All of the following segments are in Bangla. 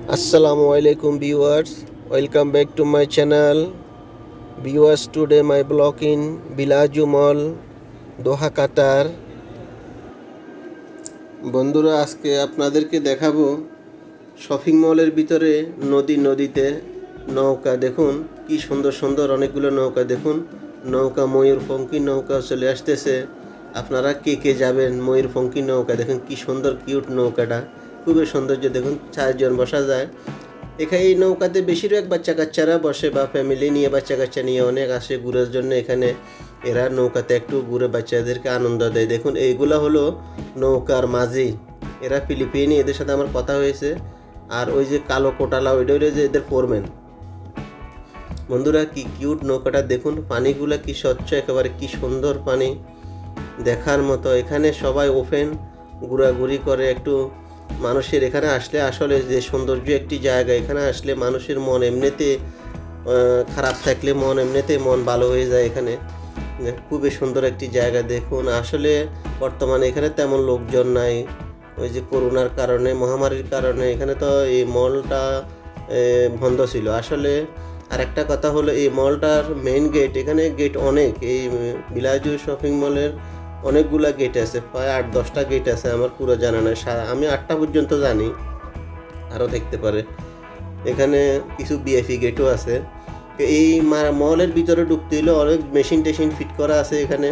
Assalamualaikum viewers, welcome back to my channel. Viewers, today my blog in Bilaju Mall, Doha, Qatar. বন্ধুরা, আজকে আপনাদেরকে দেখাবো শপিং মলের ভিতরে নদীতে নৌকা। দেখুন কি সুন্দর সুন্দর অনেকগুলো নৌকা। দেখুন নৌকা, ময়ূরপঙ্খী নৌকা চলে আসতেছে। আপনারা কে যাবেন ময়ূরপঙ্খী নৌকা? দেখুন কি সুন্দর কিউট নৌকাটা, খুবই সৌন্দর্য। দেখুন 4 জন বসা যায় এখানে। এই নৌকাতে বেশিরভাগ বাচ্চা কাচ্চারা বসে বা ফ্যামিলি নিয়ে বাচ্চা কাচ্চা নিয়ে অনেক আসে ঘুরার জন্য। এখানে এরা নৌকাতে একটু ঘুরে বাচ্চাদেরকে আনন্দ দেয়। দেখুন এইগুলা হলো নৌকার মাঝি, এরা ফিলিপিনি, এদের সাথে আমার কথা হয়েছে। আর ওই যে কালো কোটালা ওইটা হলো যে এদের ফোরম্যান। বন্ধুরা কি কিউট নৌকাটা দেখুন, পানিগুলা কি স্বচ্ছ একেবারে, কি সুন্দর পানি দেখার মতো। এখানে সবাই ওপেন ঘোরাঘুরি করে। একটু মানুষের এখানে আসলে আসলে যে সৌন্দর্য একটি জায়গা, এখানে আসলে মানুষের মন এমনিতে খারাপ থাকলে মন ভালো হয়ে যায়। এখানে খুবই সুন্দর একটি জায়গা। দেখুন আসলে বর্তমানে এখানে তেমন লোকজন নাই, ওই যে করোনার কারণে, মহামারীর কারণে এখানে তো এই মলটা বন্ধ ছিল। আসলে আর একটা কথা হলো এই মলটার মেইন গেট, এখানে গেট অনেক, এই বিলাজু শপিং মলের অনেকগুলা গেট আছে, প্রায় 8-10টা গেট আছে। আমার পুরো জানা নাই, আমি 8টা পর্যন্ত জানি, আরও দেখতে পারে। এখানে কিছু বিএফি গেটও আছে। এই মলের ভিতরে ঢুকতে হলে অনেক মেশিন টেশিন ফিট করা আছে এখানে,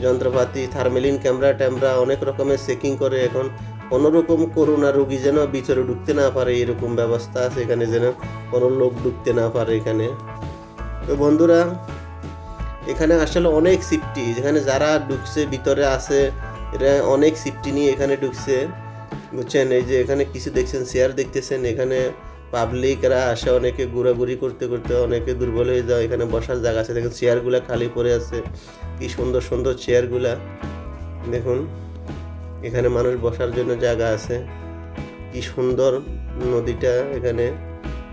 যন্ত্রপাতি, থার্মেলিন ক্যামেরা অনেক রকমের চেকিং করে। এখন কোনোরকম করোনা রোগী যেন ভিতরে ঢুকতে না পারে এরকম ব্যবস্থা আছে এখানে, যেন কোনো লোক ঢুকতে না পারে এখানে। তো বন্ধুরা এখানে আসলে অনেক সিফটি, যেখানে যারা ঢুকছে ভিতরে আছে এরা অনেক সিফটি নিয়ে এখানে ঢুকছে, বুঝছেন। এই যে এখানে কিছু দেখছেন চেয়ার দেখতেছেন, এখানে পাবলিকরা আসে অনেকে ঘোরাঘুরি করতে করতে, অনেকে দুর্বল হয়ে যায়। এখানে বসার জায়গা আছে, দেখুন চেয়ারগুলা খালি পড়ে আছে, কি সুন্দর সুন্দর চেয়ারগুলা। দেখুন এখানে মানুষ বসার জন্য জায়গা আছে, কি সুন্দর নদীটা। এখানে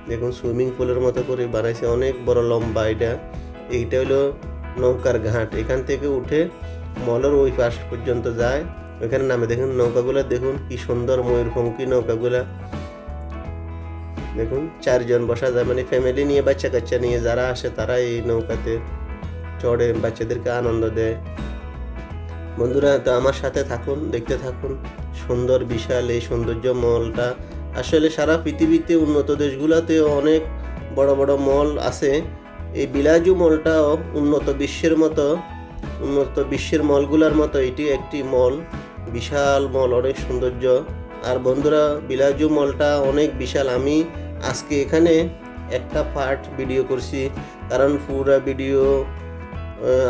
দেখুন সুইমিং পুলের মতো করে বানাইছে, অনেক বড় লম্বা। এইটা হলো নৌকার ঘাট। এখান থেকে উঠে মলের ওই পাশ পর্যন্ত যায়, ওইখানে নামে। দেখুন নৌকাগুলা দেখুন কি সুন্দর, ময়ূরপঙ্খী নৌকাগুলা। দেখুন 4 জন বসা যায়, মানে ফ্যামিলি নিয়ে বাচ্চা কাচ্চা নিয়ে যারা আসে তারা এই নৌকাতে চড়ে, বাচ্চাদেরকে আনন্দ দেয়। বন্ধুরা তো আমার সাথে থাকুন, দেখতে থাকুন সুন্দর বিশাল এই সৌন্দর্য মলটা। আসলে সারা পৃথিবীতে উন্নত দেশগুলোতে অনেক বড় বড় মল আছে, এই বিলাজু মলটাও উন্নত বিশ্বের মলগুলোর মতো এটি একটি মল, বিশাল মল, অনেক সৌন্দর্য। আর বন্ধুরা বিলাজু মলটা অনেক বিশাল। আমি আজকে এখানে একটা পার্ট ভিডিও করছি, কারণ পুরো ভিডিও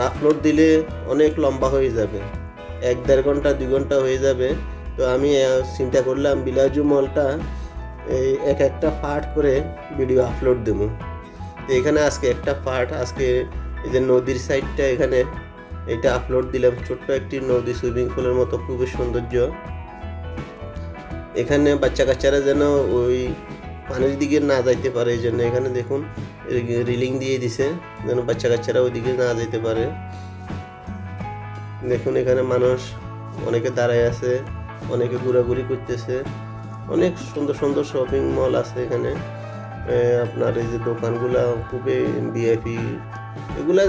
আপলোড দিলে অনেক লম্বা হয়ে যাবে, 1-1.5 ঘন্টা 2 ঘন্টা হয়ে যাবে। তো আমি চিন্তা করলাম বিলাজু মলটা এই একটা পার্ট করে ভিডিও আপলোড দেবো। তো এখানে আজকে একটা পার্ট, আজকে এই যে নদীর সাইডটা এখানে এটা আপলোড দিলাম। ছোট্ট একটি নদী, সুইমিং পুলের মতো, খুবই সৌন্দর্য। এখানে বাচ্চা কাচ্চারা যেন ওই পানির দিকে না যাইতে পারে, এই জন্য এখানে দেখুন রিলিং দিয়ে দিছে, যেন বাচ্চা কাচ্চারা ওইদিকে না যেতে পারে। দেখুন এখানে মানুষ অনেকে দাঁড়ায় আছে, অনেকে ঘোরাঘুরি করতেছে। অনেক সুন্দর সুন্দর শপিং মল আছে এখানে। আপনার এই যে দোকানগুলা খুবই বিআইপি, এগুলা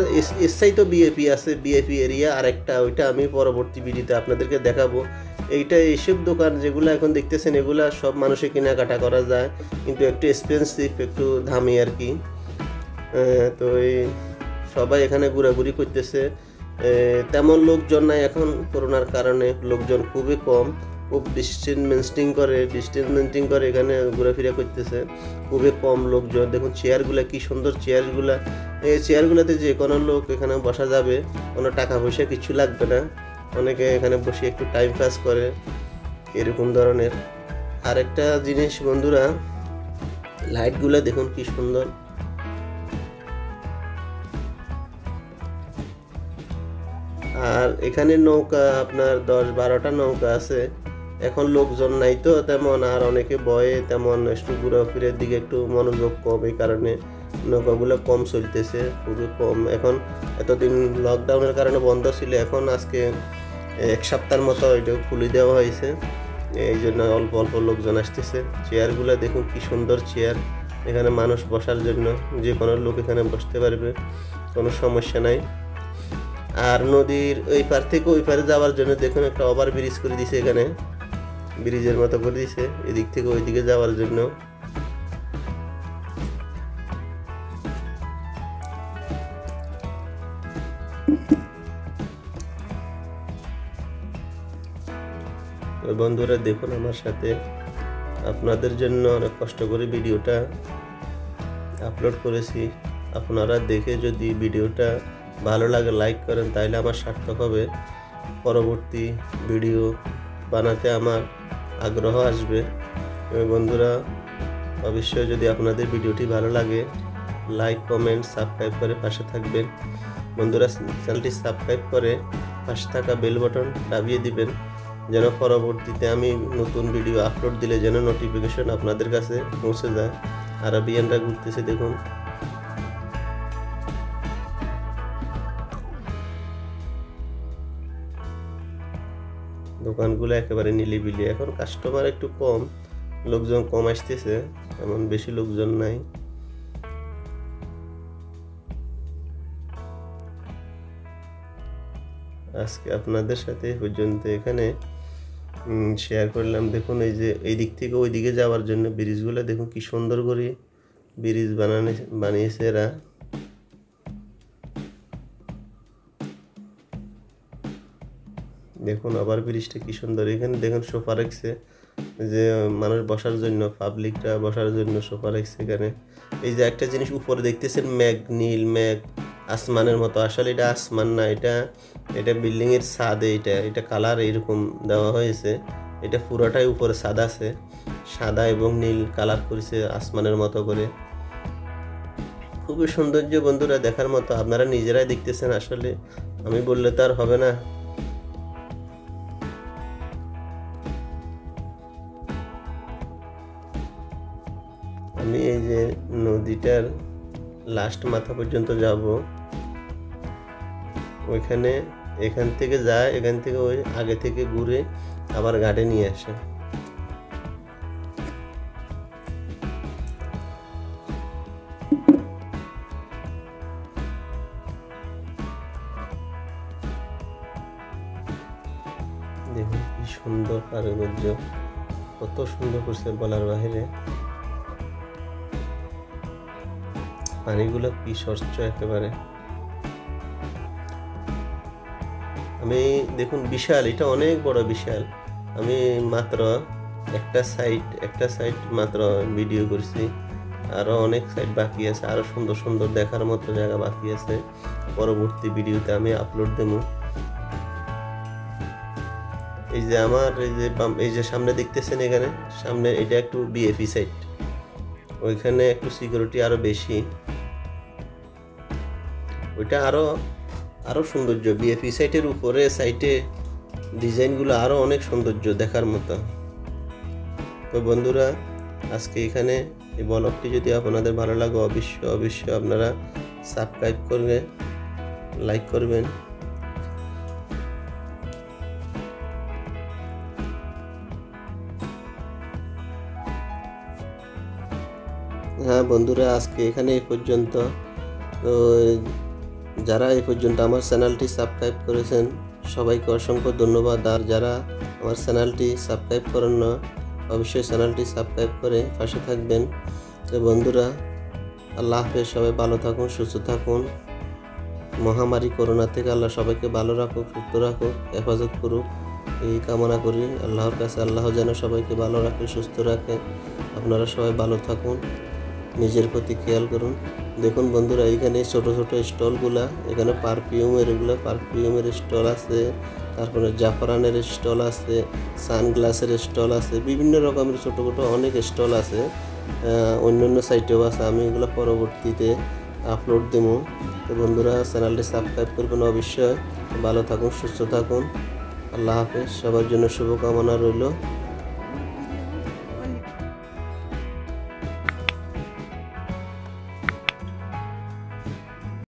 এসআই তো বিএপি আছে, বিএপি এরিয়া আরেকটা, ওইটা আমি পরবর্তী ভিডিওতে আপনাদেরকে দেখাবো। এইসব দোকান যেগুলো এখন দেখতেছেন এগুলা সব মানুষে কেনাকাটা করা যায়, কিন্তু একটু এক্সপেন্সিভ, একটু দামি আর কি। তো এই সবাই এখানে ঘোরাঘুরি করতেছে, তেমন লোকজন নাই এখন করোনার কারণে, লোকজন খুবই কম, খুব ডিস্টেন্স মেনটেন করে এখানে ঘোরাফেরা করতেছে, খুবই কম লোকজন। দেখুন চেয়ারগুলা কি সুন্দর চেয়ারগুলা, এই চেয়ারগুলোতে যে কোনো লোক এখানে বসা যাবে, কোনো টাকা পয়সা কিছু লাগবে না। অনেকে এখানে বসে একটু টাইম পাস করে এরকম ধরনের। আরেকটা জিনিস বন্ধুরা, লাইটগুলো দেখুন কি সুন্দর। আর এখানে নৌকা আপনার 10-12টা নৌকা আছে। এখন লোকজন নাই তো তেমন, আর অনেকে বয়ে তেমন, একটু ঘোরাফেরার দিকে একটু মনোযোগ কম, এই কারণে নৌকাগুলো কম চলতেছে, খুবই কম। এখন এতদিন লকডাউনের কারণে বন্ধ ছিল, এখন আজকে 1 সপ্তাহের মতো এটা খুলে দেওয়া হয়েছে। এই জন্য অল্প অল্প লোকজন আসতেছে। চেয়ারগুলো দেখুন কি সুন্দর চেয়ার, এখানে মানুষ বসার জন্য যে কোনো লোক এখানে বসতে পারবে, কোনো সমস্যা নাই। আর নদীর ওই পার থেকে ওই পারে যাওয়ার জন্য দেখুন একটা ওভার ব্রিজ করে দিছে, এখানে ব্রিজের মতো করে দিছে এদিক থেকে ওইদিকে যাওয়ার জন্য। বন্ধুরা দেখুন আমার সাথে, আপনাদের জন্য অনেক কষ্ট করে ভিডিওটা আপলোড করেছি। আপনারা দেখে যদি ভিডিওটা ভালো লাগে লাইক করেন তাহলে আমার সার্থক হবে, পরবর্তী ভিডিও বানাতে আমার আগ্রহ আসবে। বন্ধুরা অবশ্যই যদি আপনাদের ভিডিওটি ভালো লাগে লাইক কমেন্ট সাবস্ক্রাইব করে পাশে থাকবেন। বন্ধুরা চ্যানেলটি সাবস্ক্রাইব করে পাশে থাকা বেল বাটন দাবিয়ে দিবেন, যেন পরবর্তীতে আমি নতুন ভিডিও আপলোড দিলে যেন নোটিফিকেশন আপনাদের কাছে পৌঁছে যায়। আরাবিয়ানরা ঘুরতেছে দেখুন। দোকানগুলো একেবারে নিলিবিলি, এখন কাস্টমার একটু কম, লোকজন কম আসতেছে, এমন বেশি লোকজন নাই। আজকে আপনাদের সাথে পর্যন্ত এখানে শেয়ার করলাম। দেখুন এই যে এই দিক থেকে ওই দিকে যাওয়ার জন্য ব্রিজগুলো দেখুন কি সুন্দর করে ব্রিজ বানিয়েছে এরা। দেখুন আবার ব্রিজটা কি সুন্দর, এখানে দেখুন সোফা রাখছে, যে মানুষ বসার জন্য, পাবলিকরা বসার জন্য সোফা রাখছে এখানে। এই যে একটা জিনিস উপরে দেখতেছেন মেঘ, নীল মেঘ আসমানের মতো, আসলে এটা আসমান না, এটা বিল্ডিংয়ের ছাদে, এটা কালার এইরকম দেওয়া হয়েছে। এটা পুরোটাই উপরে ছাদ আছে, সাদা এবং নীল কালার করেছে আসমানের মতো করে। খুবই সৌন্দর্য বন্ধুরা, দেখার মতো, আপনারা নিজেরাই দেখতেছেন, আসলে আমি বললে তো আর হবে না। আমি এই যে নদীটার লাস্ট মাথা পর্যন্ত যাব, ওইখানে এখান থেকে যায়, এখান থেকে ওই আগে থেকে ঘুরে আবার ঘাটে নিয়ে আসে। দেখুন কি সুন্দর কারুকার্য, কত সুন্দর করছে বলার বাহিরে। পানিগুলো কি স্বচ্ছ একেবারে। আমি দেখুন বিশাল, এটা অনেক বড় বিশাল। আমি মাত্র একটা সাইড মাত্র ভিডিও করছি, আরও অনেক সাইড বাকি আছে, আরও সুন্দর সুন্দর দেখার মতো জায়গা বাকি আছে, পরবর্তী ভিডিওতে আমি আপলোড দেব। এই যে আমার এই যে সামনে দেখতেছেন, এখানে সামনে এটা একটু বিএফি সাইড, ওইখানে একটু সিকিউরিটি আরও বেশি, ওইটা আরও সৌন্দর্য। বিএফি সাইটের উপরে সাইটে ডিজাইনগুলো আরও অনেক সৌন্দর্য দেখার মতো। তো বন্ধুরা আজকে এখানে এই ব্লগটি যদি আপনাদের ভালো লাগে অবশ্যই আপনারা সাবস্ক্রাইব করবেন, লাইক করবেন। হ্যাঁ বন্ধুরা আজকে এখানে এই পর্যন্ত। তো যারা এই পর্যন্ত আমার চ্যানেলটি সাবস্ক্রাইব করেছেন সবাইকে অসংখ্য ধন্যবাদ। আর যারা আমার চ্যানেলটি সাবস্ক্রাইব করেন না অবশ্যই চ্যানেলটি সাবস্ক্রাইব করে পাশে থাকবেন। তো বন্ধুরা আল্লাহ হাফেজ, সবাই ভালো থাকুন, সুস্থ থাকুন। মহামারী করোনা থেকে আল্লাহ সবাইকে ভালো রাখুক, সুস্থ রাখুক, হেফাজত করুক, এই কামনা করি আল্লাহর কাছে। আল্লাহ যেন সবাইকে ভালো রাখে, সুস্থ রাখে। আপনারা সবাই ভালো থাকুন, নিজের প্রতি খেয়াল করুন। দেখুন বন্ধুরা এইখানে ছোট ছোট স্টলগুলা, এখানে পারফিউমের স্টল আছে, তারপরে জাফরানের স্টল আছে, সানগ্লাসের স্টল আছে, বিভিন্ন রকমের ছোটো ছোটো অনেক স্টল আছে, অন্যান্য সাইটেও আছে। আমি এগুলো পরবর্তীতে আপলোড দেবো। তো বন্ধুরা চ্যানেলটি সাবস্ক্রাইব করবেন অবশ্যই। ভালো থাকুন, সুস্থ থাকুন। আল্লাহ হাফেজ, সবার জন্য শুভকামনা রইল।